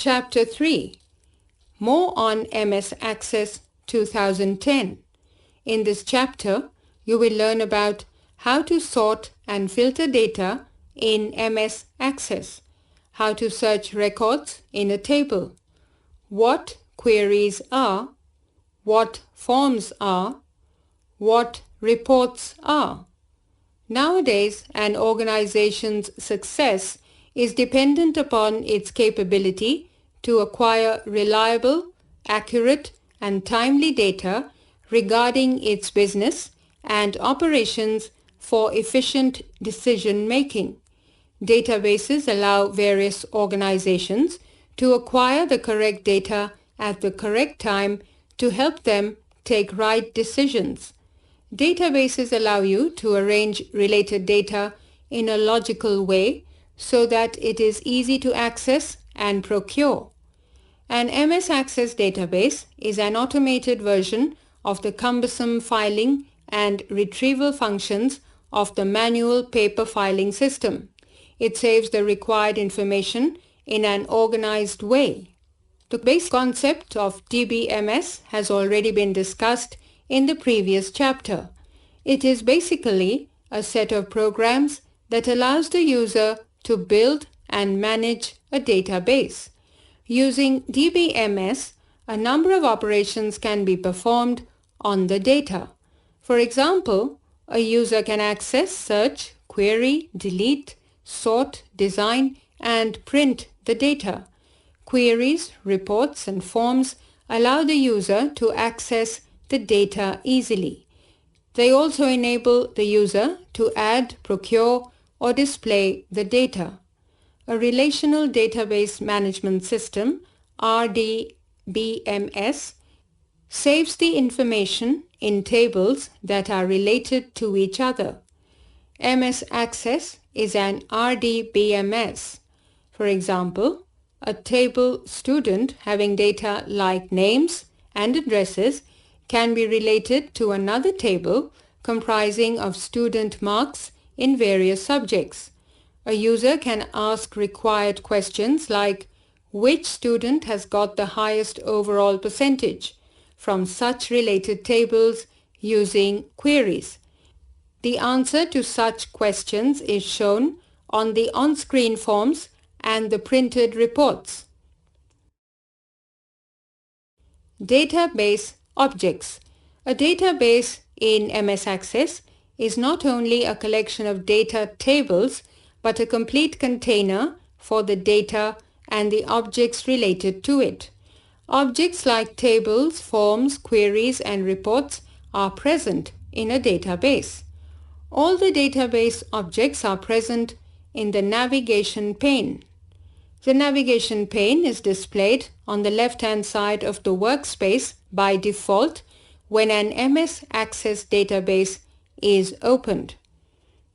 Chapter 3. More on MS Access 2010. In this chapter, you will learn about how to sort and filter data in MS Access, how to search records in a table, what queries are, what forms are, what reports are. Nowadays, an organization's success is dependent upon its capability to acquire reliable, accurate, and timely data regarding its business and operations for efficient decision-making. Databases allow various organizations to acquire the correct data at the correct time to help them take right decisions. Databases allow you to arrange related data in a logical way so that it is easy to access and procure. An MS Access database is an automated version of the cumbersome filing and retrieval functions of the manual paper filing system. It saves the required information in an organized way. The basic concept of DBMS has already been discussed in the previous chapter. It is basically a set of programs that allows the user to build and manage a database. Using DBMS, a number of operations can be performed on the data. For example, a user can access, search, query, delete, sort, design, and print the data. Queries, reports, and forms allow the user to access the data easily. They also enable the user to add, procure, or display the data. A relational database management system, RDBMS, saves the information in tables that are related to each other. MS Access is an RDBMS. For example, a table student having data like names and addresses can be related to another table comprising of student marks in various subjects. A user can ask required questions like which student has got the highest overall percentage from such related tables using queries. The answer to such questions is shown on the on-screen forms and the printed reports. Database objects. A database in MS Access is not only a collection of data tables but a complete container for the data and the objects related to it. Objects like tables, forms, queries, and reports are present in a database. All the database objects are present in the navigation pane. The navigation pane is displayed on the left-hand side of the workspace by default when an MS Access database is opened.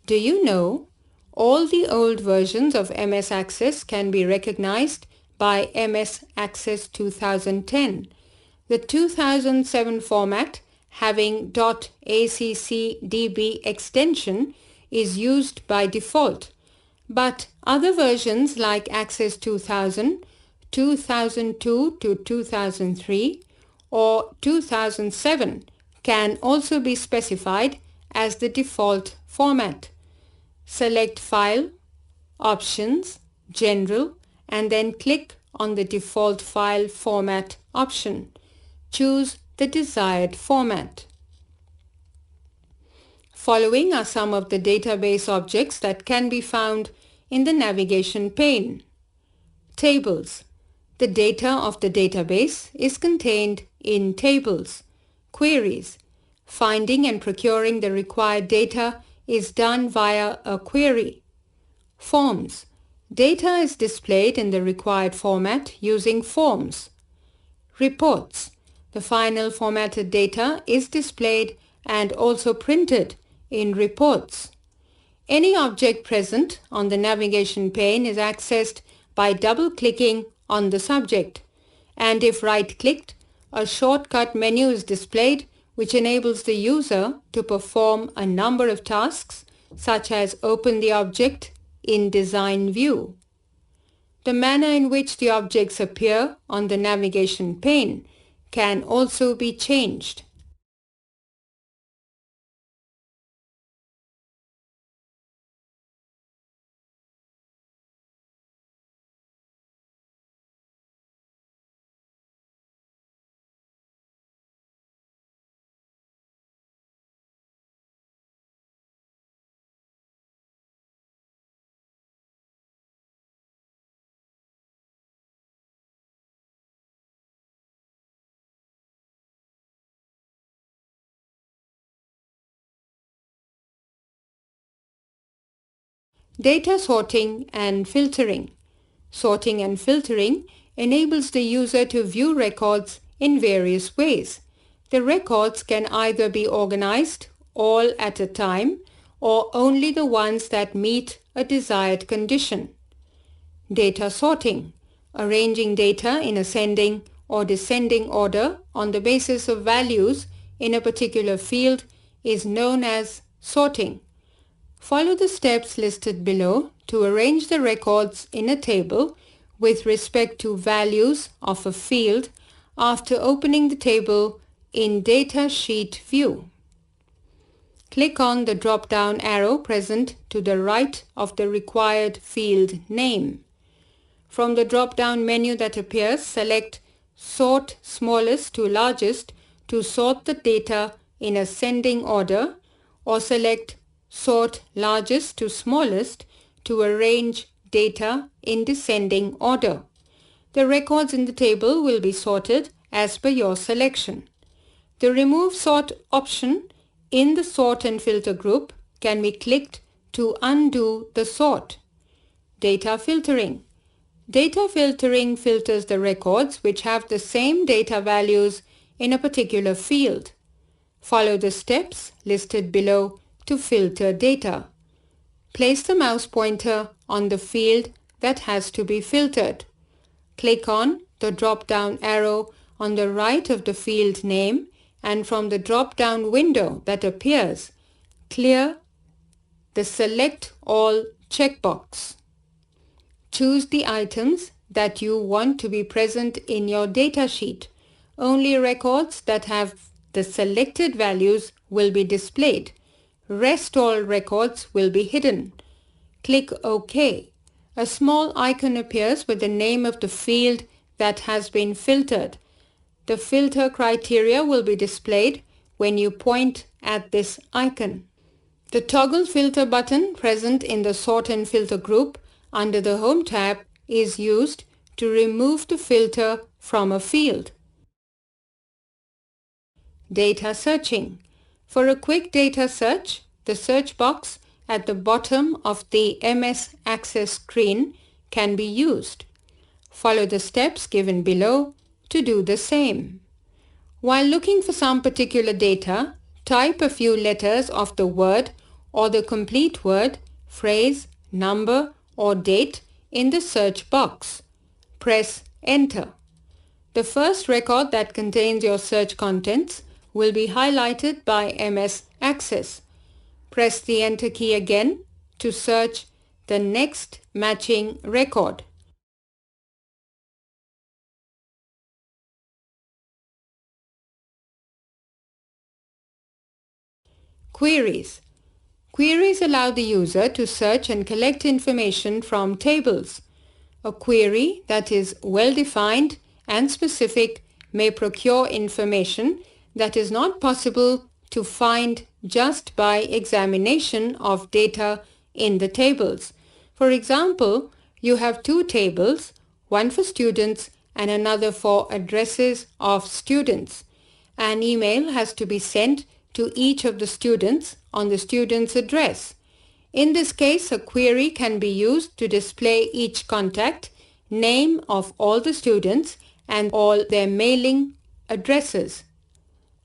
Do you know all the old versions of MS Access can be recognized by MS Access 2010. The 2007 format having .accdb extension is used by default, but other versions like Access 2000, 2002 to 2003 or 2007 can also be specified as the default format. Select File, Options, General, and then click on the default file format option. Choose the desired format. Following are some of the database objects that can be found in the navigation pane. Tables. The data of the database is contained in tables. Queries. Finding and procuring the required data is done via a query. Forms. Data is displayed in the required format using forms. Reports. The final formatted data is displayed and also printed in reports. Any object present on the navigation pane is accessed by double-clicking on the subject, and if right-clicked, a shortcut menu is displayed which enables the user to perform a number of tasks such as open the object in design view. The manner in which the objects appear on the navigation pane can also be changed. Data sorting and filtering. Sorting and filtering enables the user to view records in various ways. The records can either be organized all at a time or only the ones that meet a desired condition. Data sorting. Arranging data in ascending or descending order on the basis of values in a particular field is known as sorting. Follow the steps listed below to arrange the records in a table with respect to values of a field after opening the table in Data Sheet View. Click on the drop-down arrow present to the right of the required field name. From the drop-down menu that appears, select Sort Smallest to Largest to sort the data in ascending order, or select Sort Largest to Smallest to arrange data in descending order. The records in the table will be sorted as per your selection. The Remove Sort option in the Sort and Filter group can be clicked to undo the sort. Data filtering. Data filtering filters the records which have the same data values in a particular field. Follow the steps listed below to filter data. Place the mouse pointer on the field that has to be filtered. Click on the drop-down arrow on the right of the field name, and from the drop-down window that appears, clear the Select All checkbox. Choose the items that you want to be present in your data sheet. Only records that have the selected values will be displayed. Rest all records will be hidden. Click OK. A small icon appears with the name of the field that has been filtered. The filter criteria will be displayed when you point at this icon. The Toggle Filter button present in the Sort and Filter group under the Home tab is used to remove the filter from a field. Data searching. For a quick data search, the search box at the bottom of the MS Access screen can be used. Follow the steps given below to do the same. While looking for some particular data, type a few letters of the word or the complete word, phrase, number, or date in the search box. Press Enter. The first record that contains your search contents will be highlighted by MS Access. Press the Enter key again to search the next matching record. Queries. Queries allow the user to search and collect information from tables. A query that is well-defined and specific may procure information that is not possible to find just by examination of data in the tables. For example, you have two tables, one for students and another for addresses of students. An email has to be sent to each of the students on the student's address. In this case, a query can be used to display each contact, name of all the students, and all their mailing addresses.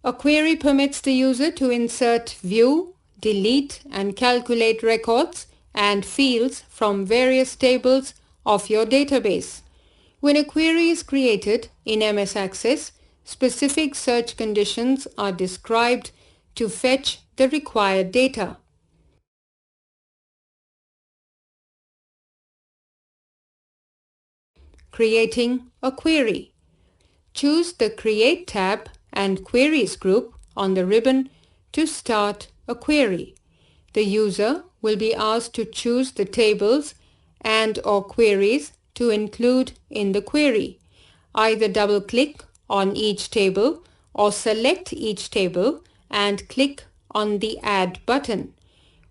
A query permits the user to insert, view, delete, and calculate records and fields from various tables of your database. When a query is created in MS Access, specific search conditions are described to fetch the required data. creating a query. Choose the Create tab and Queries group on the ribbon to start a query. The user will be asked to choose the tables and/or queries to include in the query. Either double-click on each table or select each table and click on the Add button.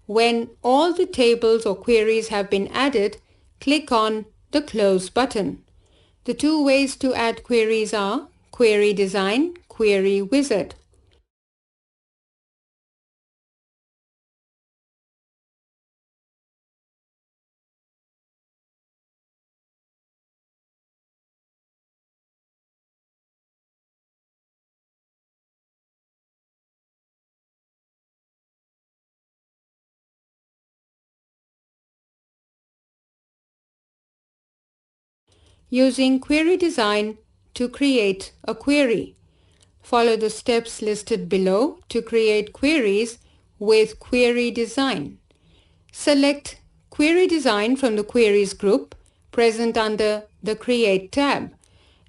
When all the tables or queries have been added, click on the Close button. The two ways to add queries are Query Design, Query Wizard. Using Query Design to create a query. Follow the steps listed below to create queries with Query Design. Select Query Design from the Queries group present under the Create tab.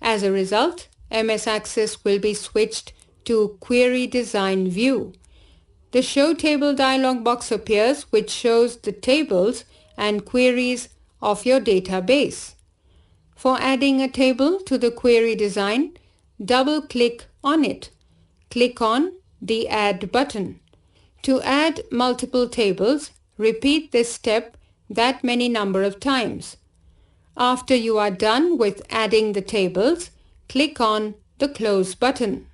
As a result, MS Access will be switched to Query Design view. The Show Table dialog box appears, which shows the tables and queries of your database. For adding a table to the query design, double-click on it. Click on the Add button. To add multiple tables, repeat this step that many number of times. After you are done with adding the tables, click on the Close button.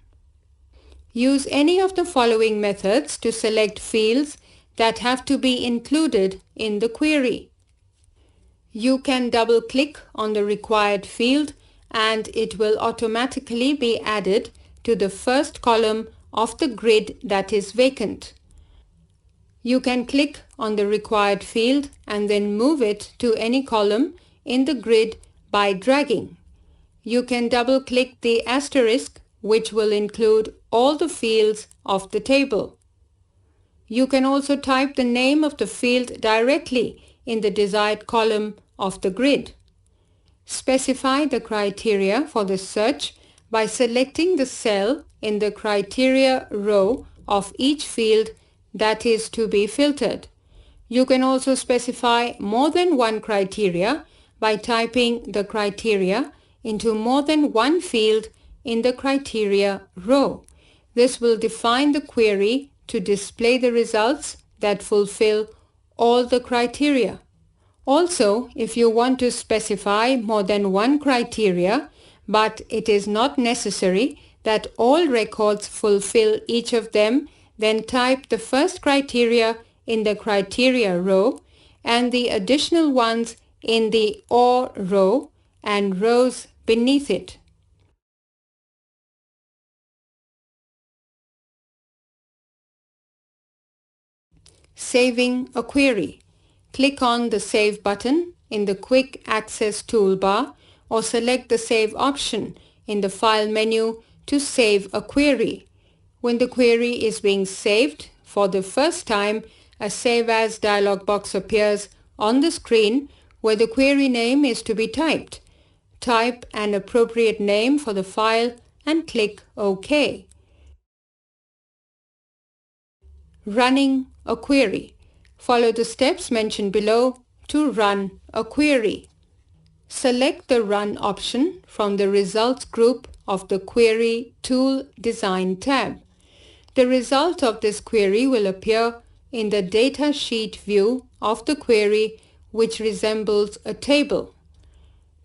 Use any of the following methods to select fields that have to be included in the query. You can double-click on the required field and it will automatically be added to the first column of the grid that is vacant. You can click on the required field and then move it to any column in the grid by dragging. You can double-click the asterisk, which will include all the fields of the table. You can also type the name of the field directly in the desired column of the grid. Specify the criteria for the search by selecting the cell in the criteria row of each field that is to be filtered. You can also specify more than one criteria by typing the criteria into more than one field in the criteria row. This will define the query to display the results that fulfill all the criteria. Also, if you want to specify more than one criteria, but it is not necessary that all records fulfill each of them, then type the first criteria in the criteria row and the additional ones in the OR row and rows beneath it. Saving a query. Click on the Save button in the Quick Access toolbar or select the Save option in the File menu to save a query. When the query is being saved for the first time, a Save As dialog box appears on the screen where the query name is to be typed. Type an appropriate name for the file and click OK. Running a query. Follow the steps mentioned below to run a query. Select the Run option from the Results group of the Query Tool Design tab. The result of this query will appear in the Data Sheet view of the query, which resembles a table.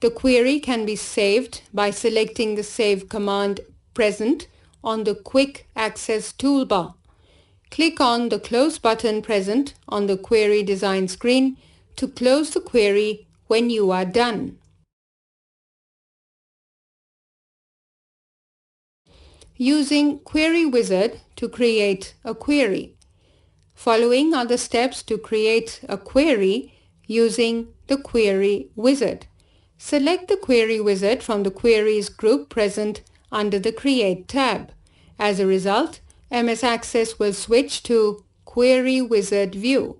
The query can be saved by selecting the Save command present on the Quick Access toolbar. Click on the Close button present on the Query Design screen to close the query when you are done. Using Query Wizard to create a query. Following are the steps to create a query using the Query Wizard. Select the Query Wizard from the Queries group present under the Create tab. As a result, MS Access will switch to Query Wizard view.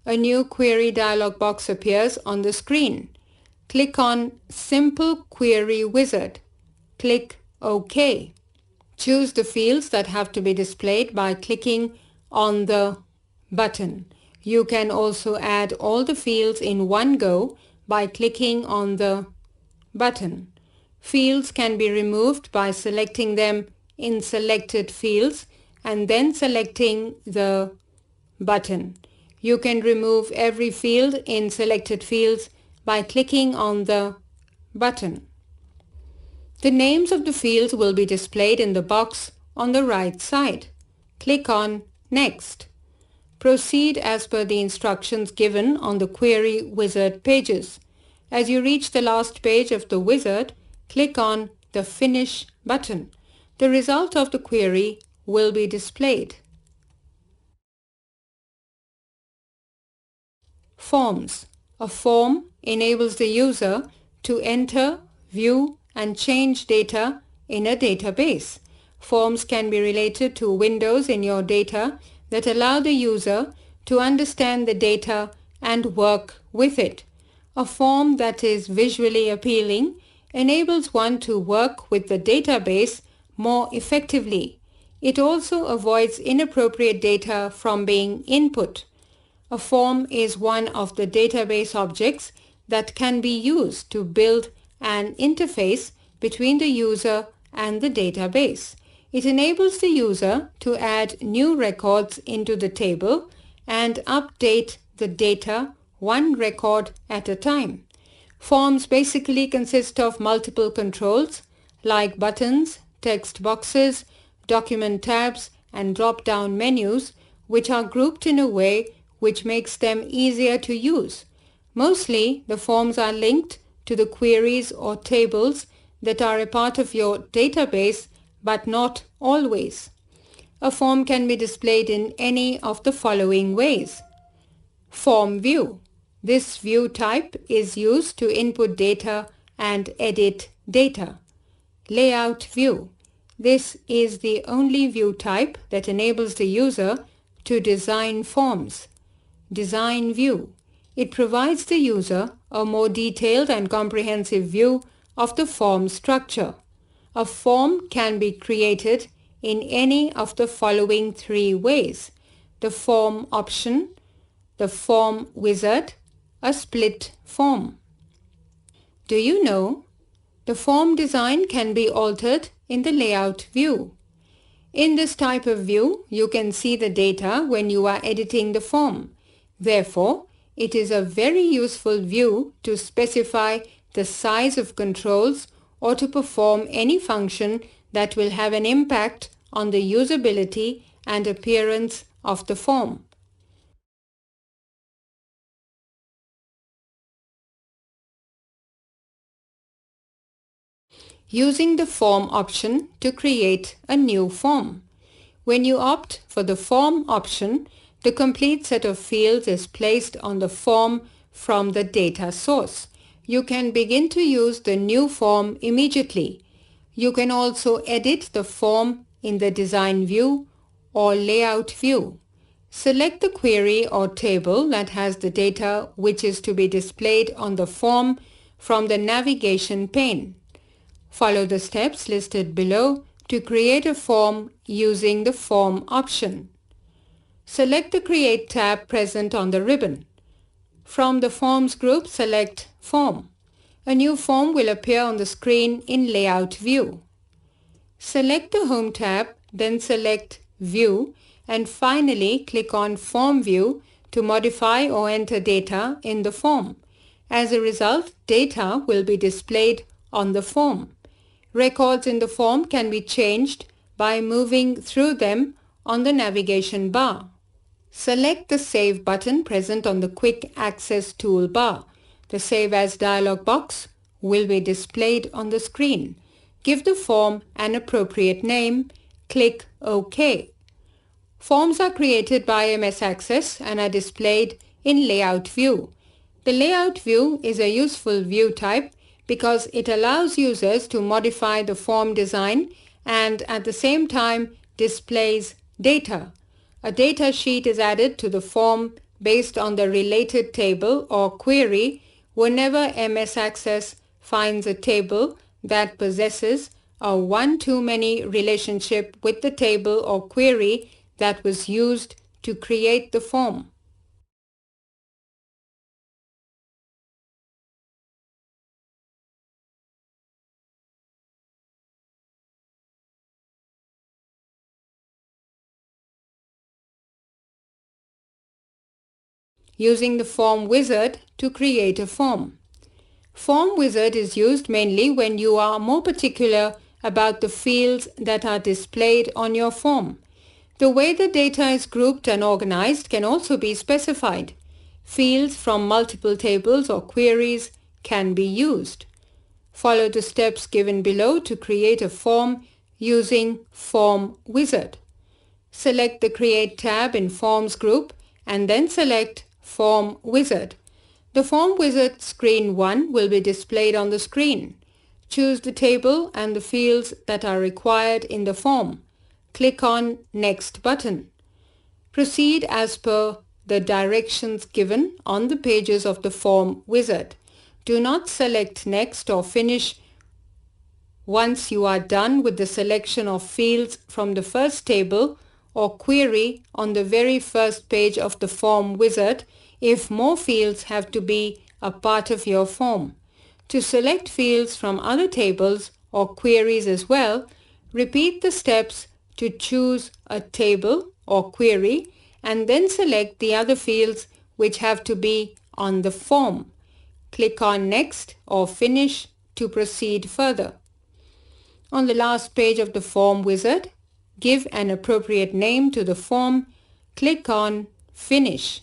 A new query dialog box appears on the screen. click on Simple Query Wizard. Click OK. Choose the fields that have to be displayed by clicking on the button. You can also add all the fields in one go by clicking on the button. Fields can be removed by selecting them in Selected Fields and then selecting the button. You can remove every field in Selected Fields by clicking on the button. The names of the fields will be displayed in the box on the right side. Click on Next. Proceed as per the instructions given on the Query Wizard pages. As you reach the last page of the wizard, click on the Finish button. The result of the query will be displayed. Forms. A form enables the user to enter, view, and change data in a database. Forms can be related to windows in your data that allow the user to understand the data and work with it. A form that is visually appealing enables one to work with the database more effectively. It also avoids inappropriate data from being input. A form is one of the database objects that can be used to build an interface between the user and the database. It enables the user to add new records into the table and update the data one record at a time. Forms basically consist of multiple controls like buttons, text boxes, document tabs, and drop-down menus, which are grouped in a way which makes them easier to use. Mostly, the forms are linked to the queries or tables that are a part of your database, but not always. A form can be displayed in any of the following ways. Form view. This view type is used to input data and edit data. Layout view. This is the only view type that enables the user to design forms. Design view. It provides the user a more detailed and comprehensive view of the form structure. A form can be created in any of the following three ways: the form option, the form wizard, a split form. Do you know? The form design can be altered in the layout view. In this type of view, you can see the data when you are editing the form. Therefore, it is a very useful view to specify the size of controls or to perform any function that will have an impact on the usability and appearance of the form. Using the form option to create a new form. When you opt for the form option, the complete set of fields is placed on the form from the data source. You can begin to use the new form immediately. You can also edit the form in the design view or layout view. Select the query or table that has the data which is to be displayed on the form from the navigation pane. Follow the steps listed below to create a form using the Form option. Select the Create tab present on the ribbon. From the Forms group, select Form. A new form will appear on the screen in Layout view. Select the Home tab, then select View, and finally click on Form View to modify or enter data in the form. As a result, data will be displayed on the form. Records in the form can be changed by moving through them on the navigation bar. Select the Save button present on the Quick Access toolbar. The Save As dialog box will be displayed on the screen. Give the form an appropriate name. Click OK. Forms are created by MS Access and are displayed in Layout view. The Layout view is a useful view type because it allows users to modify the form design and at the same time displays data. A data sheet is added to the form based on the related table or query Whenever MS Access finds a table that possesses a one-to-many relationship with the table or query that was used to create the form. Using the Form Wizard to create a form. Form Wizard is used mainly when you are more particular about the fields that are displayed on your form. The way the data is grouped and organized can also be specified. Fields from multiple tables or queries can be used. Follow the steps given below to create a form using Form Wizard. Select the Create tab in Forms group and then select Form Wizard. The Form Wizard screen 1 will be displayed on the screen. Choose the table and the fields that are required in the form. Click on Next button. Proceed as per the directions given on the pages of the Form Wizard. Do not select Next or Finish once you are done with the selection of fields from the first table or query on the very first page of the Form Wizard if more fields have to be a part of your form. To select fields from other tables or queries as well, repeat the steps to choose a table or query and then select the other fields which have to be on the form. Click on Next or Finish to proceed further. On the last page of the Form Wizard, give an appropriate name to the form. Click on Finish.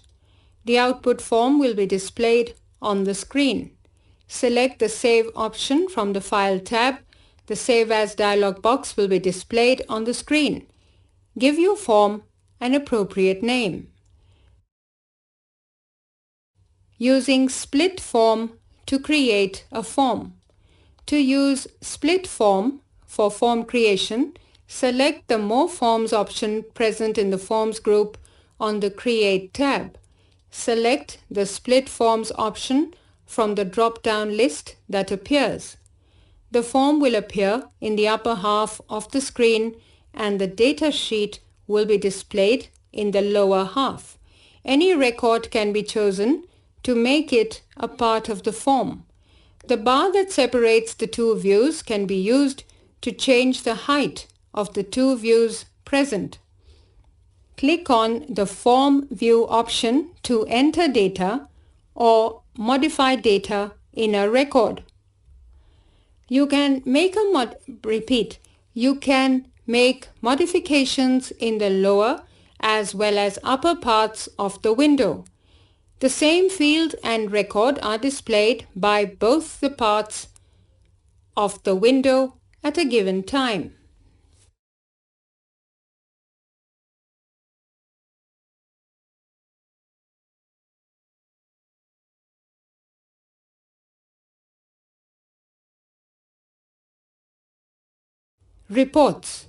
The output form will be displayed on the screen. Select the Save option from the File tab. The Save As dialog box will be displayed on the screen. Give your form an appropriate name. Using Split Form to create a form. To use Split Form for form creation, select the More Forms option present in the Forms group on the Create tab. Select the Split Forms option from the drop-down list that appears. The form will appear in the upper half of the screen and the data sheet will be displayed in the lower half. Any record can be chosen to make it a part of the form. The bar that separates the two views can be used to change the height of the two views present. Click on the Form View option to enter data or modify data in a record. You can make modifications in the lower as well as upper parts of the window. The same field and record are displayed by both the parts of the window at a given time. Reports.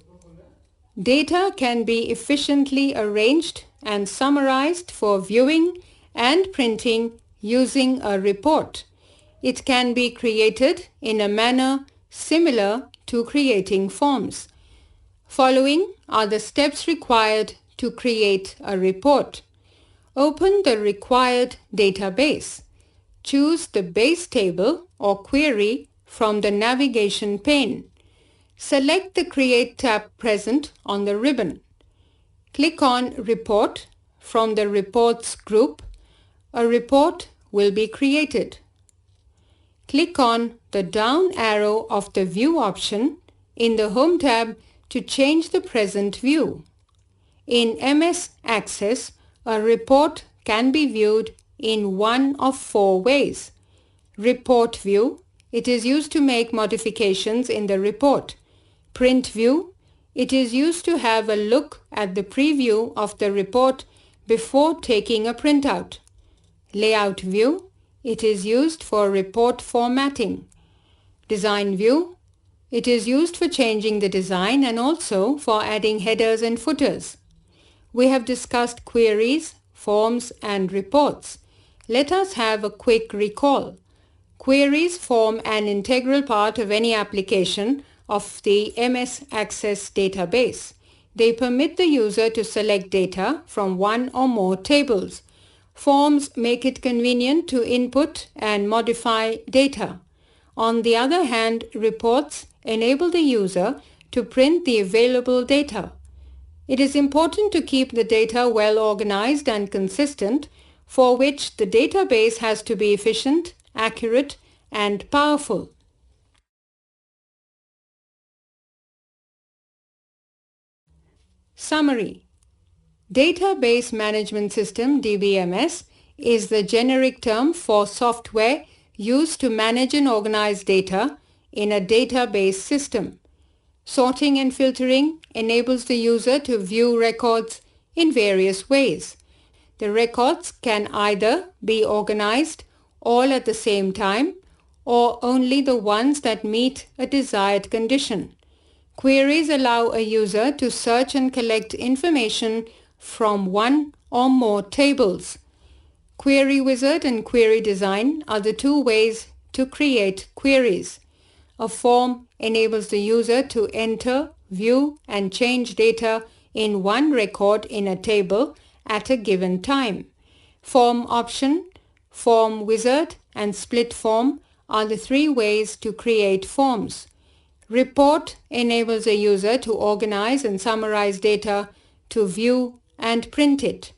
Data can be efficiently arranged and summarized for viewing and printing using a report. It can be created in a manner similar to creating forms. Following are the steps required to create a report. Open the required database. Choose the base table or query from the navigation pane. Select the Create tab present on the ribbon. Click on Report from the Reports group. A report will be created. Click on the down arrow of the View option in the Home tab to change the present view. In MS Access, a report can be viewed in one of four ways. Report View. It is used to make modifications in the report. Print View. It is used to have a look at the preview of the report before taking a printout. Layout View. It is used for report formatting. Design View. It is used for changing the design and also for adding headers and footers. We have discussed queries, forms and reports. Let us have a quick recall. Queries form an integral part of any application of the MS Access database. They permit the user to select data from one or more tables. Forms make it convenient to input and modify data. On the other hand, reports enable the user to print the available data. It is important to keep the data well organized and consistent, for which the database has to be efficient, accurate, and powerful. Summary. Database Management System (DBMS) is the generic term for software used to manage and organize data in a database system. Sorting and filtering enables the user to view records in various ways. The records can either be organized all at the same time or only the ones that meet a desired condition. Queries allow a user to search and collect information from one or more tables. Query Wizard and Query Design are the two ways to create queries. A form enables the user to enter, view, and change data in one record in a table at a given time. Form Option, Form Wizard, and Split Form are the three ways to create forms. Report enables a user to organize and summarize data, to view and print it.